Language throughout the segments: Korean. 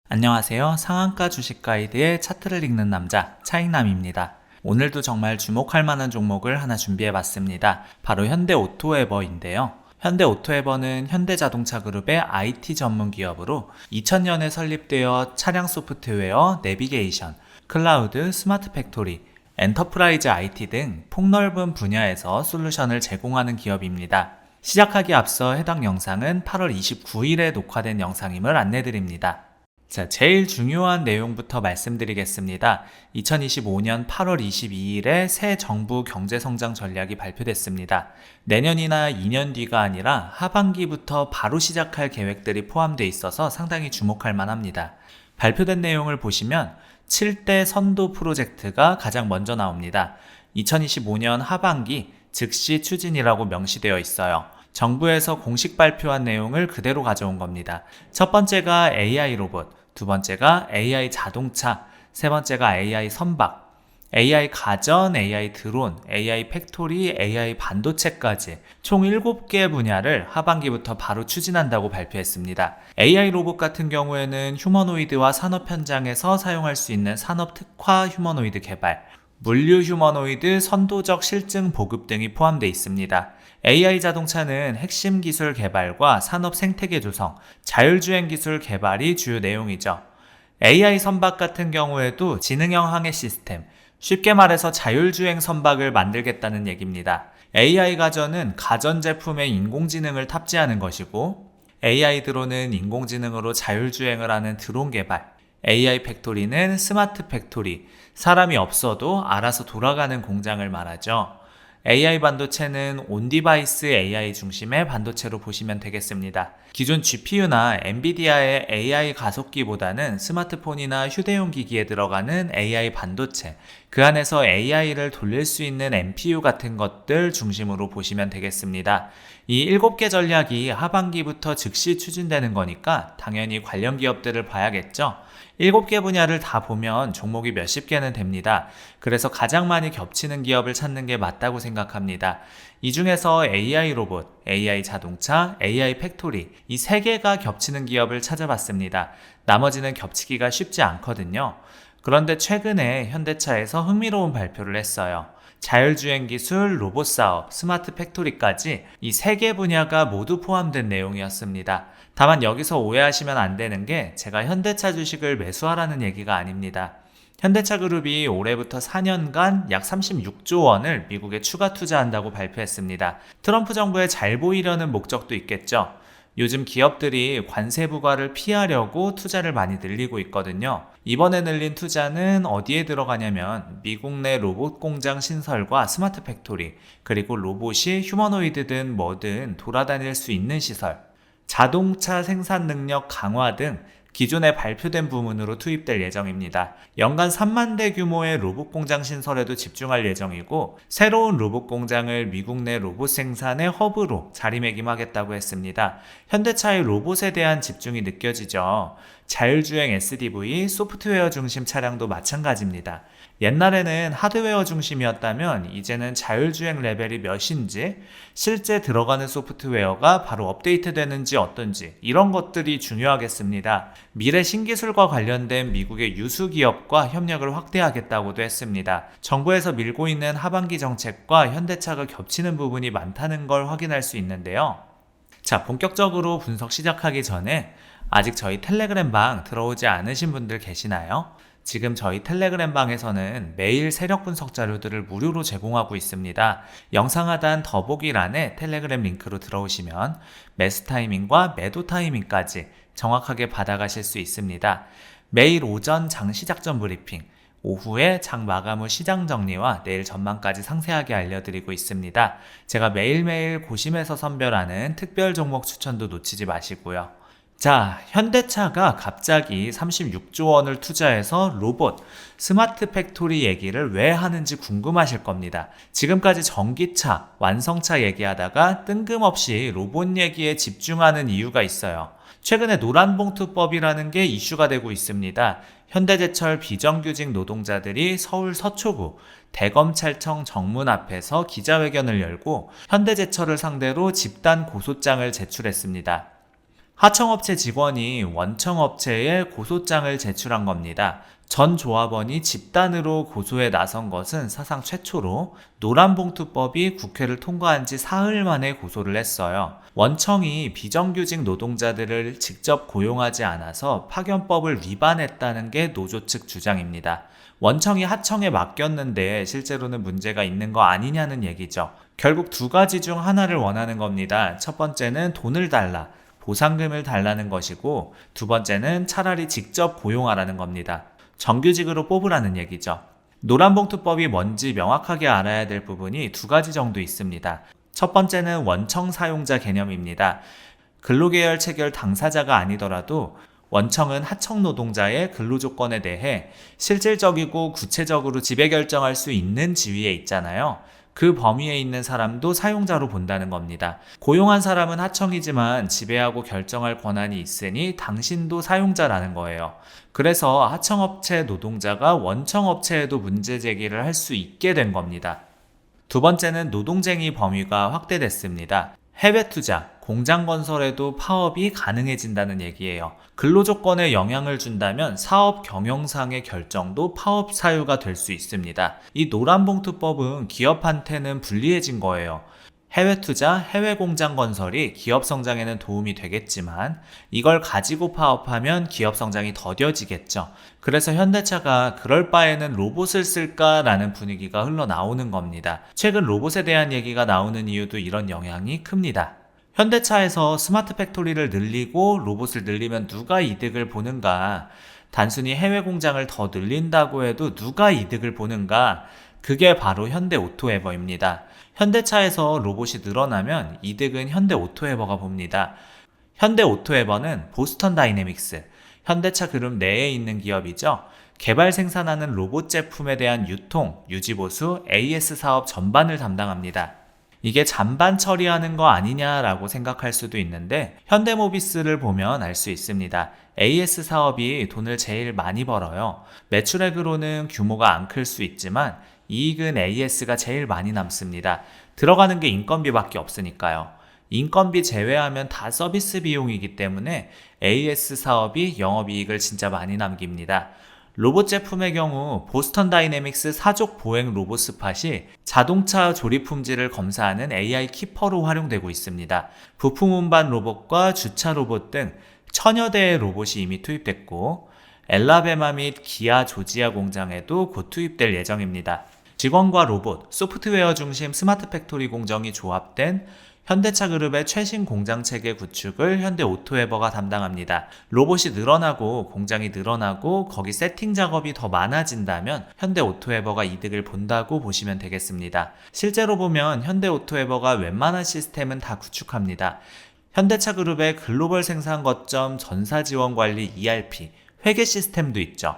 안녕하세요. 상한가 주식 가이드의 차트를 읽는 남자 차익남입니다. 오늘도 정말 주목할 만한 종목을 하나 준비해봤습니다. 바로 현대오토에버인데요. 현대오토에버는 현대자동차 그룹의 IT 전문 기업으로 2000년에 설립되어 차량 소프트웨어, 내비게이션, 클라우드, 스마트 팩토리, 엔터프라이즈 IT 등 폭넓은 분야에서 솔루션을 제공하는 기업입니다. 시작하기 앞서 해당 영상은 8월 29일에 녹화된 영상임을 안내드립니다. 자, 제일 중요한 내용부터 말씀드리겠습니다. 2025년 8월 22일에 새 정부 경제성장 전략이 발표됐습니다. 내년이나 2년 뒤가 아니라 하반기부터 바로 시작할 계획들이 포함되어 있어서 상당히 주목할 만합니다. 발표된 내용을 보시면 7대 선도 프로젝트가 가장 먼저 나옵니다. 2025년 하반기 즉시 추진이라고 명시되어 있어요. 정부에서 공식 발표한 내용을 그대로 가져온 겁니다. 첫 번째가 AI 로봇, 두 번째가 AI 자동차, 세 번째가 AI 선박, AI 가전, AI 드론, AI 팩토리, AI 반도체까지 총 7개 분야를 하반기부터 바로 추진한다고 발표했습니다. AI 로봇 같은 경우에는 휴머노이드와 산업 현장에서 사용할 수 있는 산업 특화 휴머노이드 개발, 물류 휴머노이드 선도적 실증 보급 등이 포함되어 있습니다. AI 자동차는 핵심 기술 개발과 산업 생태계 조성, 자율주행 기술 개발이 주요 내용이죠. AI 선박 같은 경우에도 지능형 항해 시스템, 쉽게 말해서 자율주행 선박을 만들겠다는 얘기입니다. AI 가전은 가전제품에 인공지능을 탑재하는 것이고, AI 드론은 인공지능으로 자율주행을 하는 드론 개발, AI 팩토리는 스마트 팩토리, 사람이 없어도 알아서 돌아가는 공장을 말하죠. AI 반도체는 온디바이스 AI 중심의 반도체로 보시면 되겠습니다. 기존 GPU나 엔비디아의 AI 가속기보다는 스마트폰이나 휴대용 기기에 들어가는 AI 반도체, 그 안에서 AI를 돌릴 수 있는 NPU 같은 것들 중심으로 보시면 되겠습니다. 이 7개 전략이 하반기부터 즉시 추진되는 거니까 당연히 관련 기업들을 봐야겠죠. 7개 분야를 다 보면 종목이 몇십 개는 됩니다. 그래서 가장 많이 겹치는 기업을 찾는 게 맞다고 생각합니다. 이 중에서 AI 로봇, AI 자동차, AI 팩토리 이 3개가 겹치는 기업을 찾아봤습니다. 나머지는 겹치기가 쉽지 않거든요. 그런데 최근에 현대차에서 흥미로운 발표를 했어요. 자율주행 기술, 로봇 사업, 스마트 팩토리까지 이 3개 분야가 모두 포함된 내용이었습니다. 다만 여기서 오해하시면 안 되는 게 제가 현대차 주식을 매수하라는 얘기가 아닙니다. 현대차 그룹이 올해부터 4년간 약 36조 원을 미국에 추가 투자한다고 발표했습니다. 트럼프 정부에 잘 보이려는 목적도 있겠죠. 요즘 기업들이 관세 부과를 피하려고 투자를 많이 늘리고 있거든요. 이번에 늘린 투자는 어디에 들어가냐면 미국 내 로봇 공장 신설과 스마트 팩토리, 그리고 로봇이 휴머노이드든 뭐든 돌아다닐 수 있는 시설, 자동차 생산 능력 강화 등 기존에 발표된 부문으로 투입될 예정입니다. 연간 3만 대 규모의 로봇 공장 신설에도 집중할 예정이고, 새로운 로봇 공장을 미국 내 로봇 생산의 허브로 자리매김하겠다고 했습니다. 현대차의 로봇에 대한 집중이 느껴지죠. 자율주행 SDV, 소프트웨어 중심 차량도 마찬가지입니다. 옛날에는 하드웨어 중심이었다면 이제는 자율주행 레벨이 몇인지, 실제 들어가는 소프트웨어가 바로 업데이트되는지 어떤지 이런 것들이 중요하겠습니다. 미래 신기술과 관련된 미국의 유수 기업과 협력을 확대하겠다고도 했습니다. 정부에서 밀고 있는 하반기 정책과 현대차가 겹치는 부분이 많다는 걸 확인할 수 있는데요. 자, 본격적으로 분석 시작하기 전에 아직 저희 텔레그램 방 들어오지 않으신 분들 계시나요? 지금 저희 텔레그램 방에서는 매일 세력 분석 자료들을 무료로 제공하고 있습니다. 영상 하단 더보기란에 텔레그램 링크로 들어오시면 매수 타이밍과 매도 타이밍까지 정확하게 받아가실 수 있습니다. 매일 오전 장 시작 전 브리핑, 오후에 장 마감 후 시장 정리와 내일 전망까지 상세하게 알려드리고 있습니다. 제가 매일매일 고심해서 선별하는 특별 종목 추천도 놓치지 마시고요. 자, 현대차가 갑자기 36조 원을 투자해서 로봇, 스마트 팩토리 얘기를 왜 하는지 궁금하실 겁니다. 지금까지 전기차, 완성차 얘기하다가 뜬금없이 로봇 얘기에 집중하는 이유가 있어요. 최근에 노란봉투법이라는 게 이슈가 되고 있습니다. 현대제철 비정규직 노동자들이 서울 서초구 대검찰청 정문 앞에서 기자회견을 열고 현대제철을 상대로 집단 고소장을 제출했습니다. 하청업체 직원이 원청업체에 고소장을 제출한 겁니다. 전 조합원이 집단으로 고소에 나선 것은 사상 최초로 노란봉투법이 국회를 통과한 지 사흘 만에 고소를 했어요. 원청이 비정규직 노동자들을 직접 고용하지 않아서 파견법을 위반했다는 게 노조 측 주장입니다. 원청이 하청에 맡겼는데 실제로는 문제가 있는 거 아니냐는 얘기죠. 결국 두 가지 중 하나를 원하는 겁니다. 첫 번째는 돈을 달라, 보상금을 달라는 것이고, 두 번째는 차라리 직접 고용하라는 겁니다. 정규직으로 뽑으라는 얘기죠. 노란봉투법이 뭔지 명확하게 알아야 될 부분이 두 가지 정도 있습니다. 첫 번째는 원청 사용자 개념입니다. 근로계열 체결 당사자가 아니더라도 원청은 하청 노동자의 근로조건에 대해 실질적이고 구체적으로 지배결정할 수 있는 지위에 있잖아요. 그 범위에 있는 사람도 사용자로 본다는 겁니다. 고용한 사람은 하청이지만 지배하고 결정할 권한이 있으니 당신도 사용자라는 거예요. 그래서 하청업체 노동자가 원청업체에도 문제 제기를 할 수 있게 된 겁니다. 두 번째는 노동쟁의 범위가 확대됐습니다. 해외 투자, 공장 건설에도 파업이 가능해진다는 얘기예요. 근로조건에 영향을 준다면 사업 경영상의 결정도 파업 사유가 될 수 있습니다. 이 노란봉투법은 기업한테는 불리해진 거예요. 해외 투자, 해외 공장 건설이 기업 성장에는 도움이 되겠지만 이걸 가지고 파업하면 기업 성장이 더뎌지겠죠. 그래서 현대차가 그럴 바에는 로봇을 쓸까라는 분위기가 흘러나오는 겁니다. 최근 로봇에 대한 얘기가 나오는 이유도 이런 영향이 큽니다. 현대차에서 스마트 팩토리를 늘리고 로봇을 늘리면 누가 이득을 보는가? 단순히 해외 공장을 더 늘린다고 해도 누가 이득을 보는가? 그게 바로 현대오토에버입니다. 현대차에서 로봇이 늘어나면 이득은 현대오토에버가 봅니다. 현대오토에버는 보스턴 다이내믹스, 현대차 그룹 내에 있는 기업이죠. 개발 생산하는 로봇 제품에 대한 유통, 유지보수, AS 사업 전반을 담당합니다. 이게 잔반 처리하는 거 아니냐라고 생각할 수도 있는데 현대모비스를 보면 알 수 있습니다. AS 사업이 돈을 제일 많이 벌어요. 매출액으로는 규모가 안 클 수 있지만 이익은 AS가 제일 많이 남습니다. 들어가는 게 인건비밖에 없으니까요. 인건비 제외하면 다 서비스 비용이기 때문에 AS 사업이 영업이익을 진짜 많이 남깁니다. 로봇 제품의 경우 보스턴 다이내믹스 사족 보행 로봇 스팟이 자동차 조립 품질을 검사하는 AI 키퍼로 활용되고 있습니다. 부품 운반 로봇과 주차 로봇 등 1000여 대의 로봇이 이미 투입됐고 엘라베마 및 기아 조지아 공장에도 곧 투입될 예정입니다. 직원과 로봇, 소프트웨어 중심 스마트 팩토리 공정이 조합된 현대차 그룹의 최신 공장 체계 구축을 현대오토에버가 담당합니다. 로봇이 늘어나고 공장이 늘어나고 거기 세팅 작업이 더 많아진다면 현대오토에버가 이득을 본다고 보시면 되겠습니다. 실제로 보면 현대오토에버가 웬만한 시스템은 다 구축합니다. 현대차 그룹의 글로벌 생산 거점 전사 지원 관리 ERP, 회계 시스템도 있죠.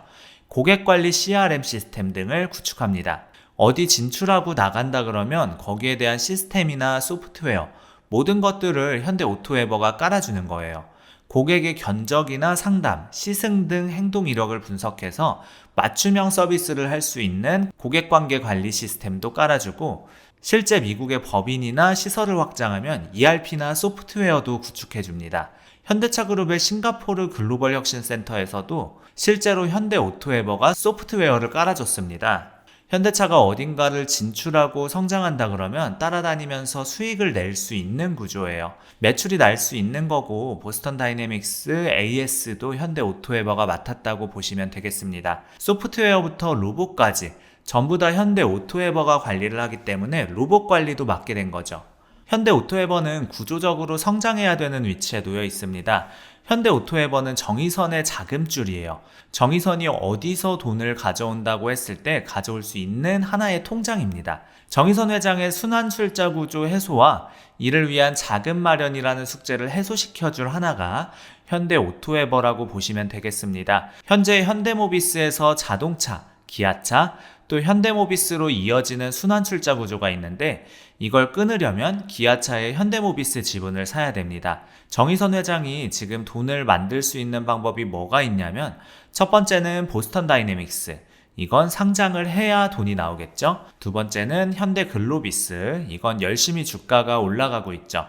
고객 관리 CRM 시스템 등을 구축합니다. 어디 진출하고 나간다 그러면 거기에 대한 시스템이나 소프트웨어 모든 것들을 현대오토에버가 깔아주는 거예요. 고객의 견적이나 상담, 시승 등 행동 이력을 분석해서 맞춤형 서비스를 할 수 있는 고객관계 관리 시스템도 깔아주고 실제 미국의 법인이나 시설을 확장하면 ERP나 소프트웨어도 구축해줍니다. 현대차 그룹의 싱가포르 글로벌 혁신센터에서도 실제로 현대오토에버가 소프트웨어를 깔아줬습니다. 현대차가 어딘가를 진출하고 성장한다 그러면 따라다니면서 수익을 낼 수 있는 구조예요. 매출이 날 수 있는 거고 보스턴 다이내믹스, AS도 현대오토에버가 맡았다고 보시면 되겠습니다. 소프트웨어부터 로봇까지 전부 다 현대오토에버가 관리를 하기 때문에 로봇 관리도 맡게 된 거죠. 현대오토에버는 구조적으로 성장해야 되는 위치에 놓여 있습니다. 현대오토에버는 정의선의 자금줄이에요. 정의선이 어디서 돈을 가져온다고 했을 때 가져올 수 있는 하나의 통장입니다. 정의선 회장의 순환출자 구조 해소와 이를 위한 자금 마련이라는 숙제를 해소시켜줄 하나가 현대오토에버라고 보시면 되겠습니다. 현재 현대모비스에서 자동차, 기아차, 또 현대모비스로 이어지는 순환출자 구조가 있는데 이걸 끊으려면 기아차의 현대모비스 지분을 사야 됩니다. 정의선 회장이 지금 돈을 만들 수 있는 방법이 뭐가 있냐면 첫 번째는 보스턴 다이내믹스, 이건 상장을 해야 돈이 나오겠죠. 두 번째는 현대글로비스, 이건 열심히 주가가 올라가고 있죠.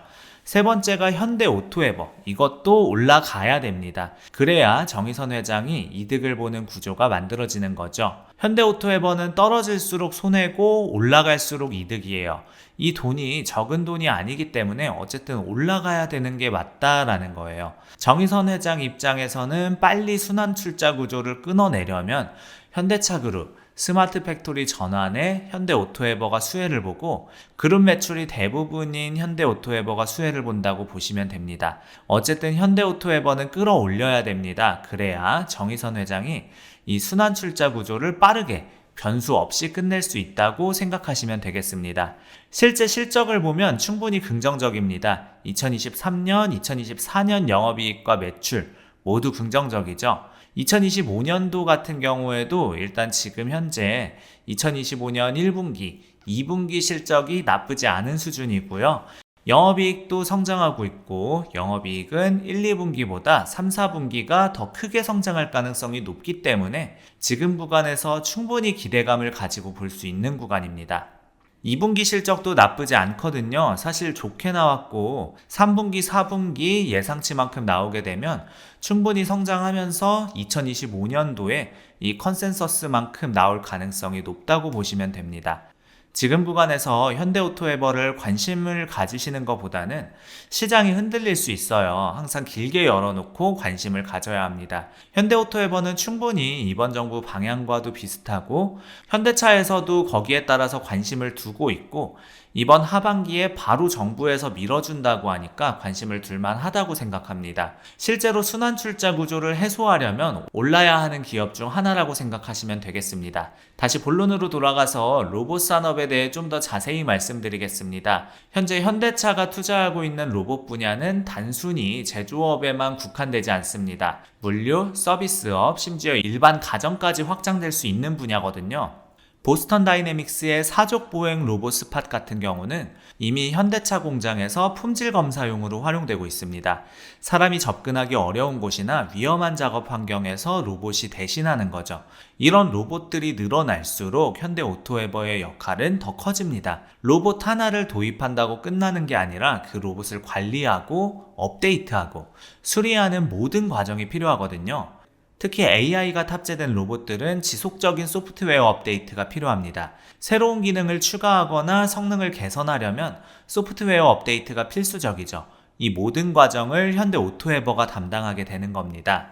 세 번째가 현대오토에버. 이것도 올라가야 됩니다. 그래야 정의선 회장이 이득을 보는 구조가 만들어지는 거죠. 현대오토에버는 떨어질수록 손해고 올라갈수록 이득이에요. 이 돈이 적은 돈이 아니기 때문에 어쨌든 올라가야 되는 게 맞다라는 거예요. 정의선 회장 입장에서는 빨리 순환 출자 구조를 끊어내려면 현대차그룹, 스마트 팩토리 전환에 현대오토에버가 수혜를 보고 그룹 매출이 대부분인 현대오토에버가 수혜를 본다고 보시면 됩니다. 어쨌든 현대오토에버는 끌어올려야 됩니다. 그래야 정의선 회장이 이 순환 출자 구조를 빠르게 변수 없이 끝낼 수 있다고 생각하시면 되겠습니다. 실제 실적을 보면 충분히 긍정적입니다. 2023년, 2024년 영업이익과 매출 모두 긍정적이죠. 2025년도 같은 경우에도 일단 지금 현재 2025년 1분기, 2분기 실적이 나쁘지 않은 수준이고요. 영업이익도 성장하고 있고 영업이익은 1, 2분기보다 3, 4분기가 더 크게 성장할 가능성이 높기 때문에 지금 구간에서 충분히 기대감을 가지고 볼 수 있는 구간입니다. 2분기 실적도 나쁘지 않거든요. 사실 좋게 나왔고 3분기, 4분기 예상치만큼 나오게 되면 충분히 성장하면서 2025년도에 이 컨센서스만큼 나올 가능성이 높다고 보시면 됩니다. 지금 구간에서 현대오토에버를 관심을 가지시는 것보다는 시장이 흔들릴 수 있어요. 항상 길게 열어놓고 관심을 가져야 합니다. 현대오토에버는 충분히 이번 정부 방향과도 비슷하고 현대차에서도 거기에 따라서 관심을 두고 있고 이번 하반기에 바로 정부에서 밀어준다고 하니까 관심을 둘만 하다고 생각합니다. 실제로 순환 출자 구조를 해소하려면 올라야 하는 기업 중 하나라고 생각하시면 되겠습니다. 다시 본론으로 돌아가서 로봇 산업에 대해 좀 더 자세히 말씀드리겠습니다. 현재 현대차가 투자하고 있는 로봇 분야는 단순히 제조업에만 국한되지 않습니다. 물류, 서비스업, 심지어 일반 가정까지 확장될 수 있는 분야거든요. 보스턴 다이내믹스의 사족 보행 로봇 스팟 같은 경우는 이미 현대차 공장에서 품질 검사용으로 활용되고 있습니다. 사람이 접근하기 어려운 곳이나 위험한 작업 환경에서 로봇이 대신하는 거죠. 이런 로봇들이 늘어날수록 현대오토에버의 역할은 더 커집니다. 로봇 하나를 도입한다고 끝나는 게 아니라 그 로봇을 관리하고 업데이트하고 수리하는 모든 과정이 필요하거든요. 특히 AI가 탑재된 로봇들은 지속적인 소프트웨어 업데이트가 필요합니다. 새로운 기능을 추가하거나 성능을 개선하려면 소프트웨어 업데이트가 필수적이죠. 이 모든 과정을 현대오토에버가 담당하게 되는 겁니다.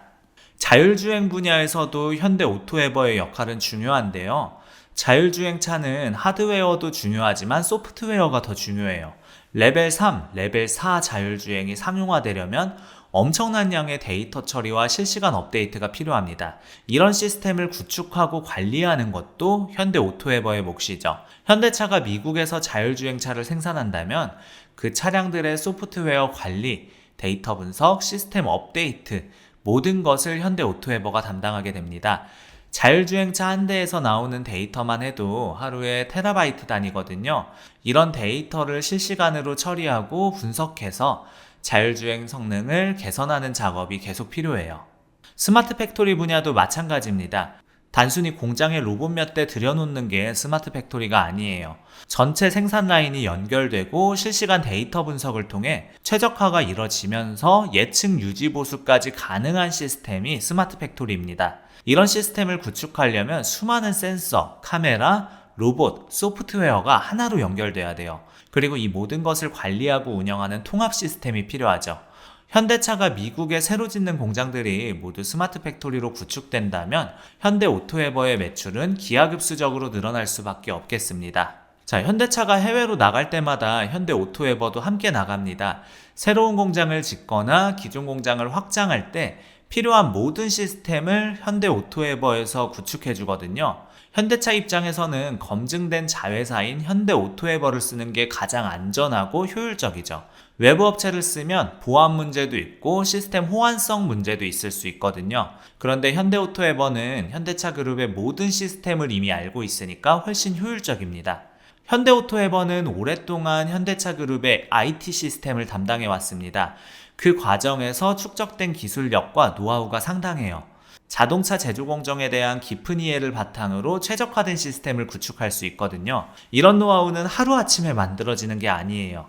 자율주행 분야에서도 현대오토에버의 역할은 중요한데요. 자율주행차는 하드웨어도 중요하지만 소프트웨어가 더 중요해요. 레벨 3, 레벨 4 자율주행이 상용화되려면 엄청난 양의 데이터 처리와 실시간 업데이트가 필요합니다. 이런 시스템을 구축하고 관리하는 것도 현대오토에버의 몫이죠. 현대차가 미국에서 자율주행차를 생산한다면 그 차량들의 소프트웨어 관리, 데이터 분석, 시스템 업데이트 모든 것을 현대오토에버가 담당하게 됩니다. 자율주행차 한 대에서 나오는 데이터만 해도 하루에 테라바이트 단위거든요. 이런 데이터를 실시간으로 처리하고 분석해서 자율주행 성능을 개선하는 작업이 계속 필요해요. 스마트 팩토리 분야도 마찬가지입니다. 단순히 공장에 로봇 몇 대 들여놓는 게 스마트 팩토리가 아니에요. 전체 생산 라인이 연결되고 실시간 데이터 분석을 통해 최적화가 이뤄지면서 예측 유지 보수까지 가능한 시스템이 스마트 팩토리입니다. 이런 시스템을 구축하려면 수많은 센서, 카메라, 로봇, 소프트웨어가 하나로 연결돼야 돼요. 그리고 이 모든 것을 관리하고 운영하는 통합 시스템이 필요하죠. 현대차가 미국에 새로 짓는 공장들이 모두 스마트 팩토리로 구축된다면 현대오토에버의 매출은 기하급수적으로 늘어날 수밖에 없겠습니다. 자, 현대차가 해외로 나갈 때마다 현대오토에버도 함께 나갑니다. 새로운 공장을 짓거나 기존 공장을 확장할 때 필요한 모든 시스템을 현대오토에버에서 구축해 주거든요. 현대차 입장에서는 검증된 자회사인 현대오토에버를 쓰는 게 가장 안전하고 효율적이죠. 외부 업체를 쓰면 보안 문제도 있고 시스템 호환성 문제도 있을 수 있거든요. 그런데 현대오토에버는 현대차 그룹의 모든 시스템을 이미 알고 있으니까 훨씬 효율적입니다. 현대오토에버는 오랫동안 현대차 그룹의 IT 시스템을 담당해 왔습니다. 그 과정에서 축적된 기술력과 노하우가 상당해요. 자동차 제조 공정에 대한 깊은 이해를 바탕으로 최적화된 시스템을 구축할 수 있거든요. 이런 노하우는 하루아침에 만들어지는 게 아니에요.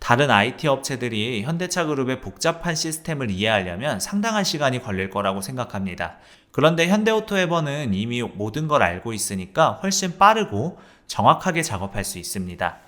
다른 IT 업체들이 현대차 그룹의 복잡한 시스템을 이해하려면 상당한 시간이 걸릴 거라고 생각합니다. 그런데 현대오토에버는 이미 모든 걸 알고 있으니까 훨씬 빠르고 정확하게 작업할 수 있습니다.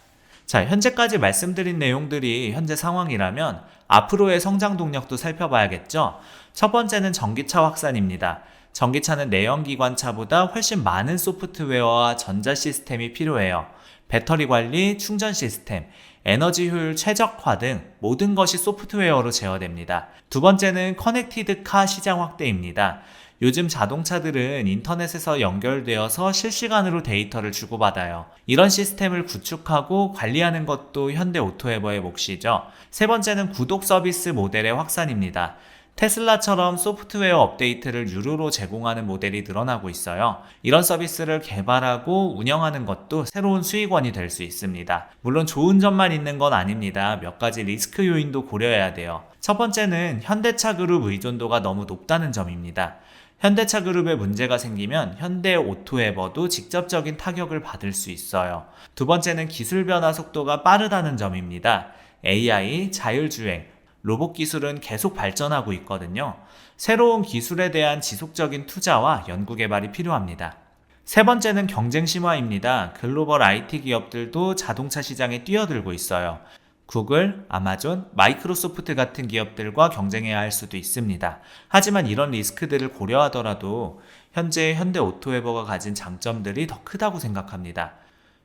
자, 현재까지 말씀드린 내용들이 현재 상황이라면 앞으로의 성장 동력도 살펴봐야겠죠? 첫 번째는 전기차 확산입니다. 전기차는 내연기관차보다 훨씬 많은 소프트웨어와 전자 시스템이 필요해요. 배터리 관리, 충전 시스템, 에너지 효율 최적화 등 모든 것이 소프트웨어로 제어됩니다. 두 번째는 커넥티드 카 시장 확대입니다. 요즘 자동차들은 인터넷에서 연결되어서 실시간으로 데이터를 주고받아요. 이런 시스템을 구축하고 관리하는 것도 현대오토에버의 몫이죠. 세 번째는 구독 서비스 모델의 확산입니다. 테슬라처럼 소프트웨어 업데이트를 유료로 제공하는 모델이 늘어나고 있어요. 이런 서비스를 개발하고 운영하는 것도 새로운 수익원이 될 수 있습니다. 물론 좋은 점만 있는 건 아닙니다. 몇 가지 리스크 요인도 고려해야 돼요. 첫 번째는 현대차 그룹 의존도가 너무 높다는 점입니다. 현대차 그룹에 문제가 생기면 현대오토에버도 직접적인 타격을 받을 수 있어요. 두 번째는 기술 변화 속도가 빠르다는 점입니다. AI, 자율주행, 로봇 기술은 계속 발전하고 있거든요. 새로운 기술에 대한 지속적인 투자와 연구개발이 필요합니다. 세 번째는 경쟁 심화입니다. 글로벌 IT 기업들도 자동차 시장에 뛰어들고 있어요. 구글, 아마존, 마이크로소프트 같은 기업들과 경쟁해야 할 수도 있습니다. 하지만 이런 리스크들을 고려하더라도 현재 현대오토에버가 가진 장점들이 더 크다고 생각합니다.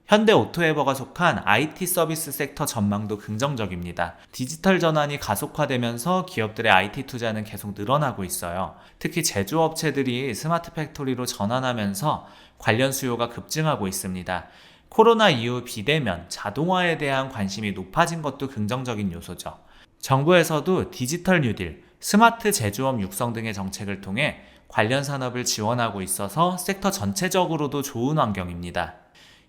현대오토에버가 속한 IT 서비스 섹터 전망도 긍정적입니다. 디지털 전환이 가속화되면서 기업들의 IT 투자는 계속 늘어나고 있어요. 특히 제조업체들이 스마트 팩토리로 전환하면서 관련 수요가 급증하고 있습니다. 코로나 이후 비대면, 자동화에 대한 관심이 높아진 것도 긍정적인 요소죠. 정부에서도 디지털 뉴딜, 스마트 제조업 육성 등의 정책을 통해 관련 산업을 지원하고 있어서 섹터 전체적으로도 좋은 환경입니다.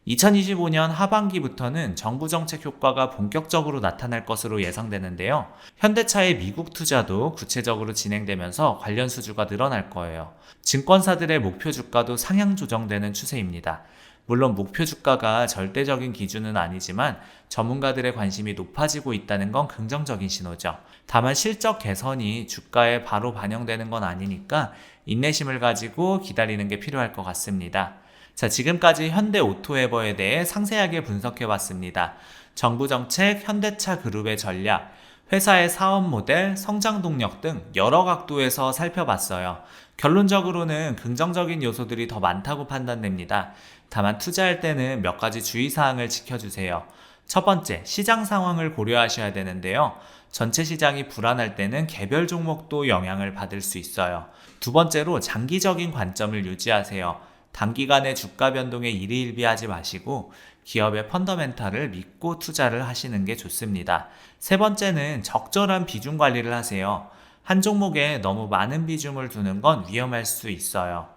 2025년 하반기부터는 정부 정책 효과가 본격적으로 나타날 것으로 예상되는데요. 현대차의 미국 투자도 구체적으로 진행되면서 관련 수주가 늘어날 거예요. 증권사들의 목표 주가도 상향 조정되는 추세입니다. 물론 목표 주가가 절대적인 기준은 아니지만 전문가들의 관심이 높아지고 있다는 건 긍정적인 신호죠. 다만 실적 개선이 주가에 바로 반영되는 건 아니니까 인내심을 가지고 기다리는 게 필요할 것 같습니다. 자, 지금까지 현대오토에버에 대해 상세하게 분석해봤습니다. 정부 정책, 현대차 그룹의 전략, 회사의 사업 모델, 성장 동력 등 여러 각도에서 살펴봤어요. 결론적으로는 긍정적인 요소들이 더 많다고 판단됩니다. 다만 투자할 때는 몇 가지 주의사항을 지켜주세요. 첫 번째, 시장 상황을 고려하셔야 되는데요. 전체 시장이 불안할 때는 개별 종목도 영향을 받을 수 있어요. 두 번째로 장기적인 관점을 유지하세요. 단기간의 주가 변동에 일희일비하지 마시고 기업의 펀더멘탈을 믿고 투자를 하시는 게 좋습니다. 세 번째는 적절한 비중 관리를 하세요. 한 종목에 너무 많은 비중을 두는 건 위험할 수 있어요.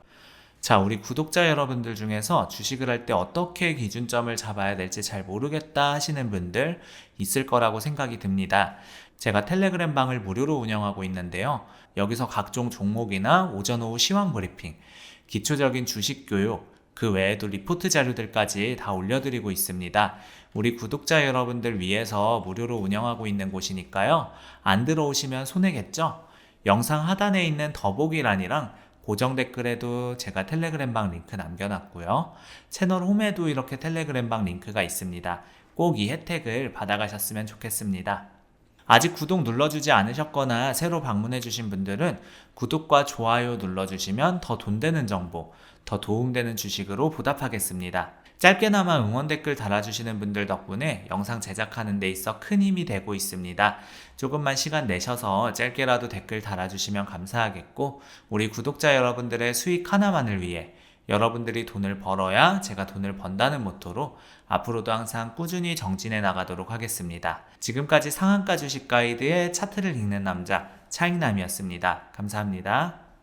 자, 우리 구독자 여러분들 중에서 주식을 할 때 어떻게 기준점을 잡아야 될지 잘 모르겠다 하시는 분들 있을 거라고 생각이 듭니다. 제가 텔레그램 방을 무료로 운영하고 있는데요. 여기서 각종 종목이나 오전 오후 시황 브리핑, 기초적인 주식 교육, 그 외에도 리포트 자료들까지 다 올려드리고 있습니다. 우리 구독자 여러분들 위해서 무료로 운영하고 있는 곳이니까요. 안 들어오시면 손해겠죠? 영상 하단에 있는 더보기란이랑 고정 댓글에도 제가 텔레그램방 링크 남겨놨고요. 채널 홈에도 이렇게 텔레그램방 링크가 있습니다. 꼭 이 혜택을 받아가셨으면 좋겠습니다. 아직 구독 눌러주지 않으셨거나 새로 방문해주신 분들은 구독과 좋아요 눌러주시면 더 돈 되는 정보, 더 도움되는 주식으로 보답하겠습니다. 짧게나마 응원 댓글 달아주시는 분들 덕분에 영상 제작하는 데 있어 큰 힘이 되고 있습니다. 조금만 시간 내셔서 짧게라도 댓글 달아주시면 감사하겠고, 우리 구독자 여러분들의 수익 하나만을 위해 여러분들이 돈을 벌어야 제가 돈을 번다는 모토로 앞으로도 항상 꾸준히 정진해 나가도록 하겠습니다. 지금까지 상한가 주식 가이드의 차트를 읽는 남자 차익남이었습니다. 감사합니다.